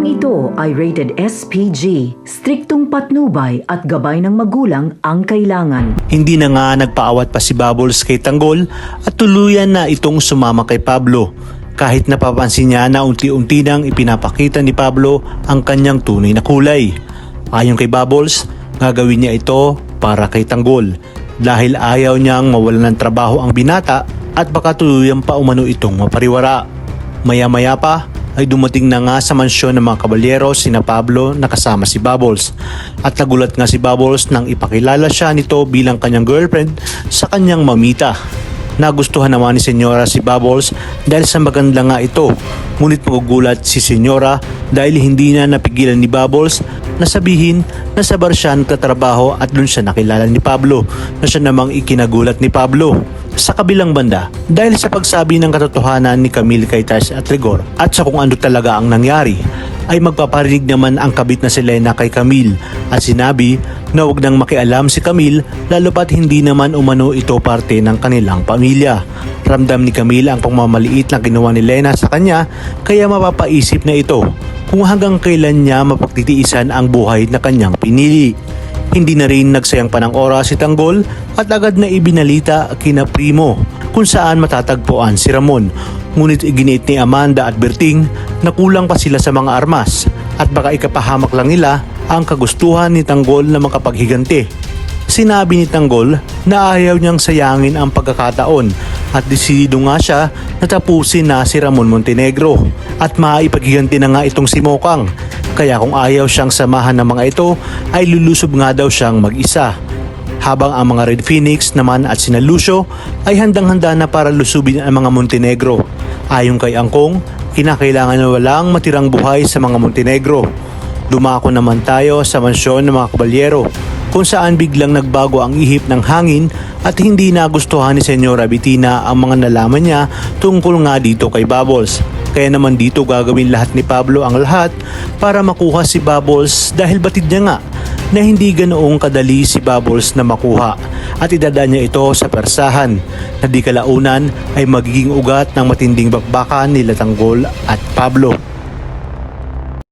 Programang ito ay rated SPG, striktong patnubay at gabay ng magulang ang kailangan. Hindi na nga nagpaawat pa si Bubbles kay Tanggol at tuluyan na itong sumama kay Pablo. Kahit napapansin niya na unti-unti nang ipinapakita ni Pablo ang kanyang tunay na kulay. Ayon kay Bubbles, gagawin niya ito para kay Tanggol dahil ayaw niyang mawalan ng trabaho ang binata at baka tuluyan pa umano itong mapariwara. Maya-maya pa ay dumating na nga sa mansyon ng mga kabalyero sina Pablo na kasama si Bubbles. At nagulat nga si Bubbles nang ipakilala siya nito bilang kanyang girlfriend sa kanyang mamita. Nagustuhan naman ni Senyora si Bubbles dahil sa maganda nga ito. Ngunit magugulat si Senyora dahil hindi na napigilan ni Bubbles na sabihin na sa bar siya nagtatrabaho at doon siya nakilala ni Pablo na siya namang ikinagulat ni Pablo. Sa kabilang banda, dahil sa pagsabi ng katotohanan ni Camille kay Tash at Rigor at sa kung ano talaga ang nangyari, ay magpaparinig naman ang kabit na si Lena kay Camille at sinabi na huwag nang makialam si Camille lalo pat hindi naman umano ito parte ng kanilang pamilya. Ramdam ni Camille ang pagmamaliit na ginawa ni Lena sa kanya kaya mapapaisip na ito kung hanggang kailan niya mapagtitiisan ang buhay na kanyang pinili. Hindi na rin nagsayang pa ng oras si Tanggol at agad na ibinalita kina Primo kung saan matatagpuan si Ramon. Ngunit iginiit ni Amanda at Berting na kulang pa sila sa mga armas at baka ikapahamak lang nila ang kagustuhan ni Tanggol na makapaghiganti. Sinabi ni Tanggol na ayaw niyang sayangin ang pagkakataon at desidido nga siya na tapusin na si Ramon Montenegro at maipaghiganti na nga itong si Mokang. Kaya kung ayaw siyang samahan ng mga ito ay lulusob nga daw siyang mag-isa. Habang ang mga Red Phoenix naman at sina Lucio ay handang-handa na para lusubin ang mga Montenegro. Ayon kay Angkong, kinakailangan na walang matirang buhay sa mga Montenegro. Dumako naman tayo sa mansyon ng mga kabalyero kung saan biglang nagbago ang ihip ng hangin at hindi nagustuhan ni Senyora Bettina ang mga nalaman niya tungkol nga dito kay Bubbles. Kaya naman dito gagawin lahat ni Pablo ang lahat para makuha si Bubbles dahil batid niya nga na hindi ganoong kadali si Bubbles na makuha at idadaan niya ito sa persahan na di kalaunan ay magiging ugat ng matinding bakbakan nila Tanggol at Pablo.